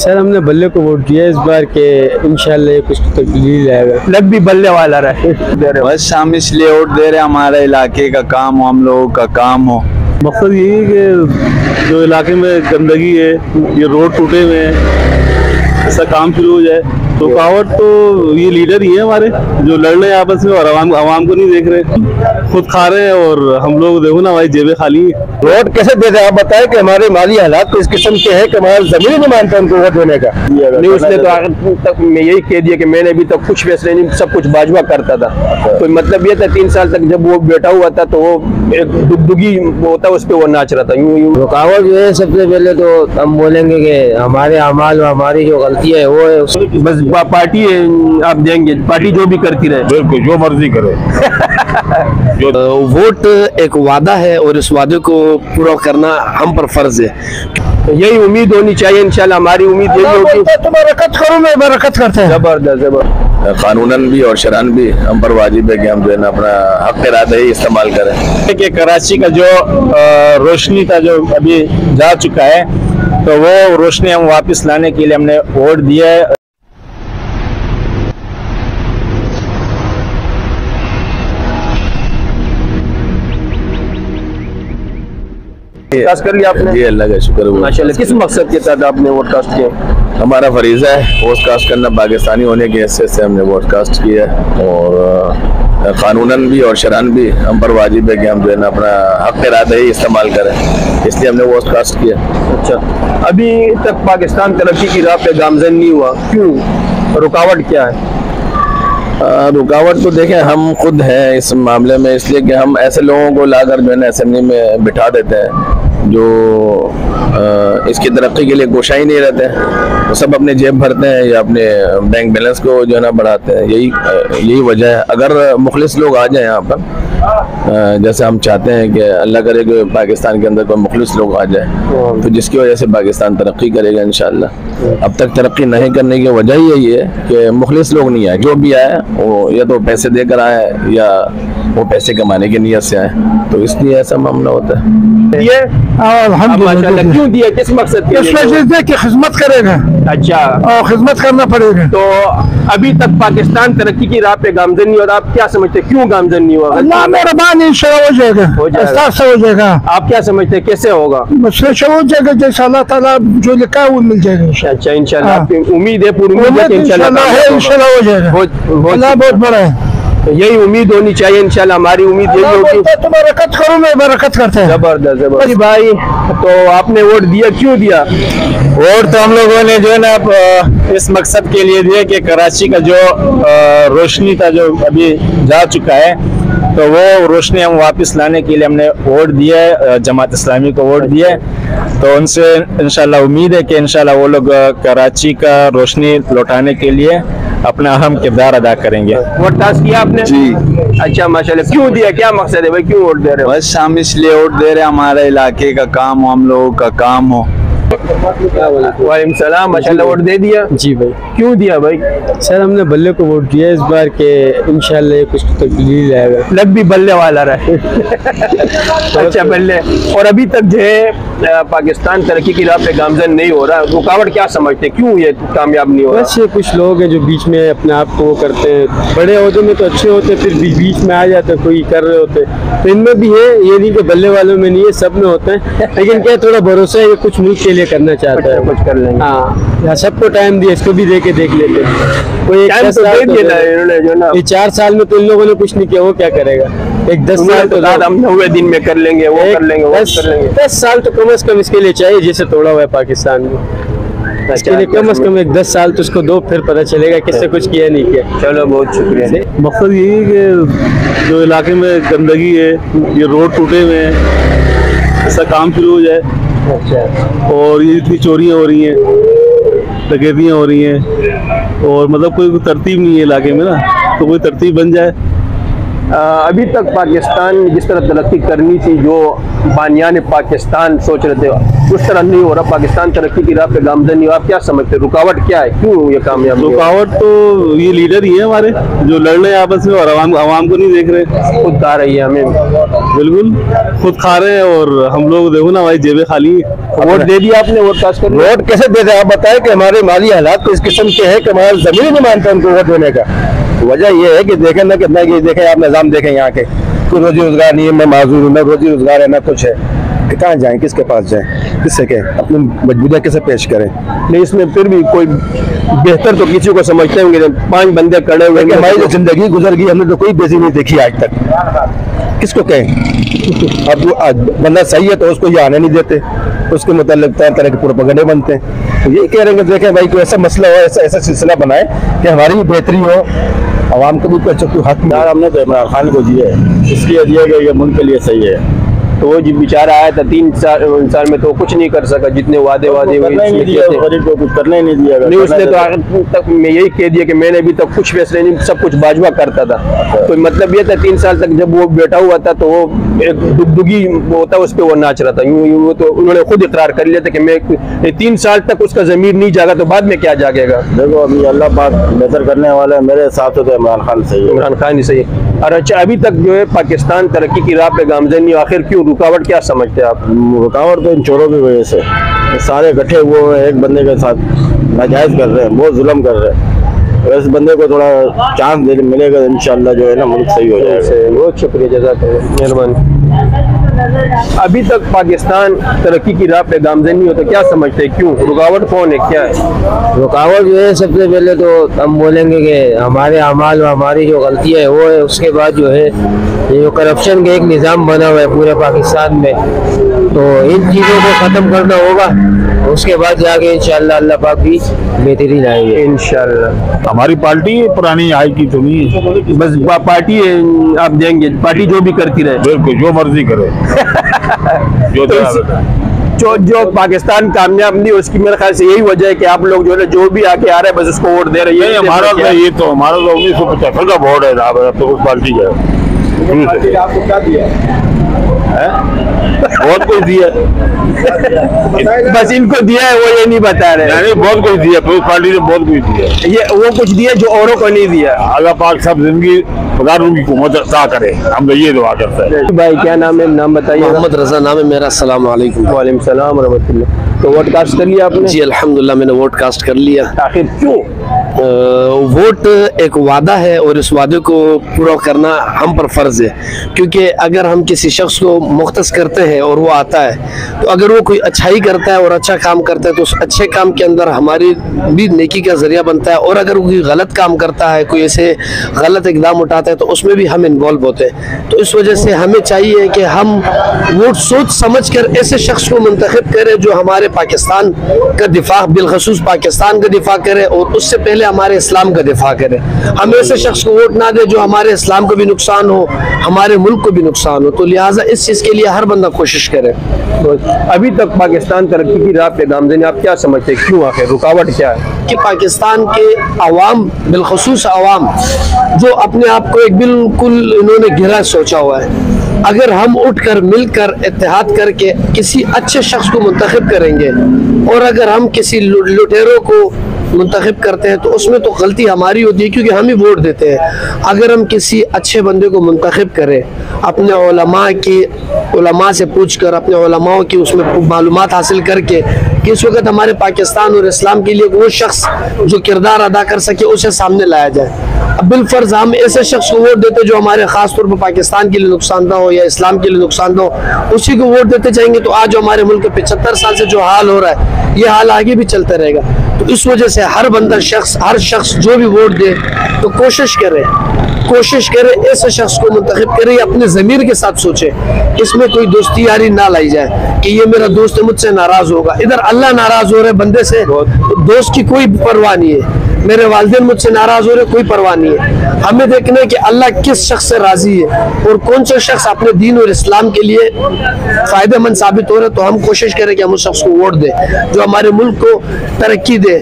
Sir हमने बल्ले को वोट दिया इस बार के इंशाल्लाह कुछ तब्दीली लाएगा। लग भी बल्ले वाला रहे। बस हम इसलिए वोट दे रहे हैं, हमारे इलाके का काम हो, हम लोगों का काम हो। मकसद यही है कि जो इलाके में गंदगी है, ये रोड टूटे हुए हैं, इसका काम शुरू हो जाए। तो रुकावट तो ये लीडर ही है हमारे, जो लड़ रहे हैं आपस में और आवाम को नहीं देख रहे, खुद खा रहे हैं और हम लोग देखो ना हमारी जेबें खाली हैं। वोट कैसे दे रहे आप बताएं कि हमारे माली हालात तो इस किस्म के हैं कि हमारा जमीन नहीं मानता उनको वोट देने का। नहीं उसने तो आखिर तक मैं यही कह दिया कि मैंने अभी तक कुछ फैसले नहीं, सब कुछ बाजवा करता था। तो मतलब ये था 3 साल तक जब वो बैठा हुआ था तो वो एक दुगदुगी होता उस पर वो नाच रहा था। यूं रुकावट जो है सबसे पहले तो हम बोलेंगे कि हमारे अमाल और हमारी जो गलतियाँ है वो है, बस पार्टी है, आप देंगे पार्टी जो भी करती रहे, बिल्कुल जो मर्जी करे। वोट एक वादा है और इस वादे को पूरा करना हम पर फर्ज है। यही उम्मीद होनी चाहिए इंशाल्लाह। हमारी उम्मीद यही होगी। बरकत करो, मैं बरकत करते हैं। जबरदस्त कानूनन भी और शरअन भी हम पर वाजिब है कि हम जो है ना अपना हक इरादा ही इस्तेमाल करें। कि कराची का जो रोशनी का जो अभी जा चुका है, तो वो रोशनी हम वापस लाने के लिए हमने वोट दिया है। कास्ट कर लिया आपने? जी अल्लाह का शुक्र है। माशाल्लाह। किस मकसद के तहत आपने वोट कास्ट किया? हमारा फरीजा है वोट कास्ट करना, पाकिस्तानी होने की हैसियत से हमने वोट कास्ट किया और कानूनन भी और शरअन भी हम पर वाजिब है कि हम जो है ना अपना हक इरादा ही इस्तेमाल करें, इसलिए हमने वोट कास्ट किया। अच्छा, अभी तक पाकिस्तान तरक्की की राह पे गामजन नहीं हुआ, क्यों? रुकावट क्या है? रुकावट तो देखें हम खुद हैं इस मामले में, इसलिए कि हम ऐसे लोगों को लाकर जो है ना असेंबली में बिठा देते हैं जो इसकी तरक्की के लिए कोशा ही नहीं रहते हैं। वो सब अपने जेब भरते हैं या अपने बैंक बैलेंस को जो है ना बढ़ाते हैं। यही वजह है। अगर मुखलिस लोग आ जाए यहाँ पर, जैसे हम चाहते हैं कि अल्लाह करे कि पाकिस्तान के अंदर कोई मुखलिस लोग आ जाए, तो जिसकी वजह से पाकिस्तान तरक्की करेगा इंशाअल्लाह। अब तक तरक्की नहीं करने की वजह यही है कि मुखलिस लोग नहीं आए। जो भी आए वो या तो पैसे देकर आए या वो पैसे कमाने की नीयत से आए, तो इसलिए ऐसा मामला होता है। अल्हम्दुलिल्लाह। क्यों दिया, किस मकसद के लिए? कि खिदमत करेगा। अच्छा, और खिदमत करना पड़ेगा। तो अभी तक पाकिस्तान तरक्की की राह पे गामजन नहीं हो रहा, आप क्या समझते हैं क्यों गामजन नहीं हुआ? अल्लाह मेहरबान इंशाल्लाह हो जाएगा, हो जाएगा। आप क्या समझते हैं कैसे होगा? हो जाएगा, जैसा अल्लाह ताला जो लिखा है वो मिल जाएगा। अच्छा इंशाल्लाह, आपकी उम्मीद है, पूरी उम्मीद है कि इंशाल्लाह हो जाएगा। अल्लाह बहुत बड़ा है, यही उम्मीद होनी चाहिए इंशाल्लाह। हमारी उम्मीद यही होगी। तुम बरकत करो, मैं बरकत करते हैं। जबरदस्त भाई। तो आपने वोट दिया, क्यों दिया? वोट तो हम लोगों ने जो है ना इस मकसद के लिए दिया कि कराची का जो रोशनी का जो अभी जा चुका है, तो वो रोशनी हम वापस लाने के लिए हमने वोट दिया है, जमात इस्लामी को वोट दिया है। तो उनसे इंशाल्लाह उम्मीद है कि इंशाल्लाह वो लोग कराची का रोशनी लौटाने के लिए अपना अहम किरदार अदा करेंगे। वोट कास्ट किया आपने? जी। अच्छा माशाल्लाह। क्यों दिया, क्या मकसद है भाई, क्यों वोट दे रहे हो? बस हम इसलिए वोट दे रहे हैं, हमारे इलाके का काम हो, हम लोगों का काम हो। वालेकुम सलाम। माशाल्लाह वोट दे दिया? जी भाई। क्यों दिया भाई? सर हमने बल्ले को वोट दिया इस बार के इंशाल्लाह कुछ तब्दीली लाएगा। लग भी बल्ले वाला रहे। अच्छा बल्ले। और अभी तक जो है पाकिस्तान तरक्की की राह पे गामजन नहीं हो रहा, रुकावट क्या समझते, क्यों ये कामयाब नहीं हो रहा? बस ये कुछ लोग हैं जो बीच में अपने आप को वो करते हैं, बड़े ओहदे में तो अच्छे होते, फिर बीच में आ जाते कोई कर रहे होते, तो इनमें भी है। ये नहीं कि बल्ले वालों में नहीं है, सब में होते हैं। लेकिन क्या थोड़ा भरोसा है, ये कुछ मुल्क के लिए करना चाहता है, कुछ कर लेंगे। हाँ, सबको टाइम दिया, इसको भी दे के देख लेते हैं। कोई 4 साल में तो इन लोगों ने कुछ नहीं किया, वो क्या करेगा? एक 10 साल तो हम 90 दिन में कर लेंगे, वो कर लेंगे, वो कर लेंगे। 10 साल तो कम से कम इसके लिए चाहिए, जिसे तोड़ा हुआ है पाकिस्तान में। इसके लिए कम से कम एक 10 साल तो उसको दो, फिर पता चलेगा किससे कुछ किया नहीं किया। चलो बहुत शुक्रिया। मकसद यही है कि जो इलाके में गंदगी है, ये रोड टूटे हुए हैं, इसका काम शुरू हो जाए। अच्छा। और ये इतनी चोरियाँ हो रही हैं, डकैतियाँ हो रही हैं, और मतलब कोई तरतीब नहीं है इलाके में ना, तो कोई तरतीब बन जाए अभी तक पाकिस्तान जिस तरह तरक्की करनी थी, जो बानियान पाकिस्तान सोच रहे थे, उस तरह नहीं हो रहा। पाकिस्तान तरक्की की राह पे गामजन नहीं हो। आप क्या समझते हैं, रुकावट क्या है, क्यों ये कामयाब? रुकावट तो ये लीडर ही है हमारे, जो लड़ रहे हैं आपस में और आवाम को नहीं देख रहे। खुद खा रही है हमें, बिल्कुल खुद खा रहे हैं और हम लोग देखो ना भाई, जेबें खाली हैं। वोट दे दिया आपने, वोट पास कर लिया। वोट कैसे दे दे? आप बताएं कि हमारे माली हालात तो इस किस्म के हैं कि हमारा जमीन ही नहीं मानता उनको वोट देने का। वजह यह है कि देखें ना कितना, कि देखें आप निज़ाम देखें यहाँ के, कोई रोजी रोजगार नहीं है। मैं माजूर हूँ, ना रोजी रोजगार है ना कुछ है, कि कहाँ जाएं, किसके पास जाएं, किससे कहें, अपनी मजबूरियाँ कैसे पेश करें। नहीं, इसमें फिर भी कोई बेहतर तो किसी को समझते होंगे। 5 बंदे खड़े हुए, हमारी जो जिंदगी गुजर गई, हमने तो कोई बेजी नहीं देखी आज तक। किसको कहें? अब बंदा सही है तो उसको ये आने नहीं देते, उसके मुतालिक तरह तरह के प्रोपेगेंडे बनते हैं। तो ये कह रहे हैं कि देखें भाई, कोई ऐसा मसला हो, ऐसा सिलसिला बनाए कि हमारी भी बेहतरी हो, आवाम को भी कोई हक मिले। हमने तो इमरान खान को दिया है, इसलिए दिया कि ये मुल्क के लिए सही है। तो वो जो बेचारा आया था 3 साल में, तो कुछ नहीं कर सका। जितने वादे गरीब को कुछ करने ही नहीं दिया। नहीं, उसने तो आखिर तक में यही कह दिया कि मैंने अभी तक कुछ फैसले नहीं, सब कुछ बाजवा करता था। तो मतलब ये था 3 साल तक जब वो बैठा हुआ था, तो वो एक दुगदुगी होता उस पर वो नाच रहा था। यूं तो उन्होंने खुद इकरार कर लिया था कि मैं 3 साल तक उसका ज़मीर नहीं जागा, तो बाद में क्या जागेगा? देखो अभी अल्लाह पाक बेहतर करने वाला है। मेरे हिसाब से तो इमरान खान सही है। इमरान खान ही सही है। और अच्छा, अभी तक जो है पाकिस्तान तरक्की की राह पे गामजन नहीं, आखिर क्यों? रुकावट क्या समझते हैं आप? रुकावट तो इन चोरों की वजह से, ये सारे इकट्ठे हुए हैं एक बंदे के साथ, नाजायज कर रहे हैं, बहुत जुल्म कर रहे हैं। इस बंदे को थोड़ा चांस दे मिलेगा, इंशाल्लाह जो है ना मुल्क सही हो जाएगा। बहुत शुक्रिया, जज़ाकल्लाह, मेहरबानी। अभी तक पाकिस्तान तरक्की की राह पे गामजन नहीं होता, क्या समझते हैं, क्यों? रुकावट कौन है, क्या है रुकावट? जो है सबसे पहले तो हम बोलेंगे कि हमारे अमाल और हमारी जो गलतियाँ है वो है। उसके बाद जो है ये जो करप्शन का एक निज़ाम बना हुआ है पूरे पाकिस्तान में, तो इन चीज़ों को ख़त्म करना होगा। उसके बाद जाके इंशाअल्लाह अल्लाह पाक भी बेहतरी लाएंगे इंशाअल्लाह। हमारी पार्टी पुरानी आई की तो नहीं, बस पार्टी आप देंगे, पार्टी जो भी करती रहे, बिल्कुल जो मर्जी करे। जो पाकिस्तान कामयाब नहीं, उसकी मेरे ख्याल से यही वजह है कि आप लोग जो है जो भी आके आ रहे हैं बस उसको वोट दे रहे हैं। हमारा तो 1975 का वोट है, तो उस पार्टी का आपको क्या दिया? बहुत कुछ दिया, बस इनको दिया है, वो ये नहीं बता रहे। बहुत कुछ दिया, उस पार्टी ने बहुत कुछ दिया। ये वो कुछ दिया जो औरों को नहीं दिया। अल्लाह पाक सब जिंदगी खुदा उनकी हुकूमत अता करे, हम तो ये दुआ करते हैं। भाई क्या नाम है, नाम बताइए। मोहम्मद रजा नाम है मेरा। अस्सलाम वालेकुम। वालेकुम सलाम व रहमतुल्लाह। तो वोट कास्ट कर लिया आपने? जी अल्हम्दुलिल्लाह मैंने वोट कास्ट कर लिया। आखिर क्यों? वोट एक वादा है और इस वादे को पूरा करना हम पर फर्ज है, क्योंकि अगर हम किसी शख्स को मुख्तस करते हैं और वो आता है, तो अगर वो कोई अच्छाई करता है और अच्छा काम करता है तो उस अच्छे काम के अंदर हमारी भी नेकी का जरिया बनता है। और अगर कोई गलत काम करता है, कोई ऐसे गलत इकदाम उठाता है, तो उसमें भी हम इन्वॉल्व होते हैं। तो इस वजह से हमें चाहिए कि हम वोट सोच समझ कर ऐसे शख्स को मुंतखब करें जो हमारे पाकिस्तान का दिफा, बिलखसूस पाकिस्तान का दिफा करे और उससे पहले हमारे इस्लाम का दिफा करे। हम ऐसे शख्स को वोट ना दे जो हमारे इस्लाम को भी नुकसान हो, हमारे मुल्क को भी नुकसान हो। तो लिहाजा इस चीज़ के लिए हर बंदा कोशिश करे। तो अभी तक पाकिस्तान तरक्की की राह पे गामजन, आप क्या समझते हैं, क्यों? आखिर रुकावट क्या है? कि पाकिस्तान के अवाम, बिलखसूस अवाम जो अपने आप को एक बिल्कुल इन्होंने गिरा सोचा हुआ है, अगर हम उठकर मिलकर इत्तेहाद करके किसी अच्छे शख्स को मुंतखब करेंगे और अगर हम किसी लुटेरों को मुंतखब करते हैं तो उसमें तो गलती हमारी होती है, क्योंकि हम ही वोट देते हैं। अगर हम किसी अच्छे बंदे को मुंतखब करें, अपने उलमा से पूछ कर, अपने उलमाओं की उसमें मालूमात हासिल करके कि इस वक्त हमारे पाकिस्तान और इस्लाम के लिए वो शख्स जो किरदार अदा कर सके उसे सामने लाया जाए। अब बिलफर्ज हम ऐसे शख्स को वोट देते जो हमारे खास तौर पर पाकिस्तान के लिए नुकसानदा हो या इस्लाम के लिए नुकसानदा हो, उसी को वोट देते जाएंगे तो आज हमारे मुल्क के 75 साल से जो हाल हो रहा है, ये हाल आगे भी चलता रहेगा। तो इस वजह से हर बंदा हर शख्स जो भी वोट दे तो कोशिश करे ऐसे शख्स को मुंतखब करे, अपने ज़मीर के साथ सोचे, इसमें कोई दोस्ती यारी ना लाई जाए कि ये मेरा दोस्त है मुझसे नाराज होगा। इधर अल्लाह नाराज हो रहे बंदे से, दोस्त की कोई परवाह नहीं है। मेरे वालिदैन मुझसे नाराज हो रहे, कोई परवाह नहीं है। हमें देखना है कि अल्लाह किस शख्स से राजी है और कौन सा शख्स अपने दीन और इस्लाम के लिए फायदेमंद साबित हो रहा है। तो हम कोशिश करें कि हम उस शख्स को वोट दें जो हमारे मुल्क को तरक्की दे।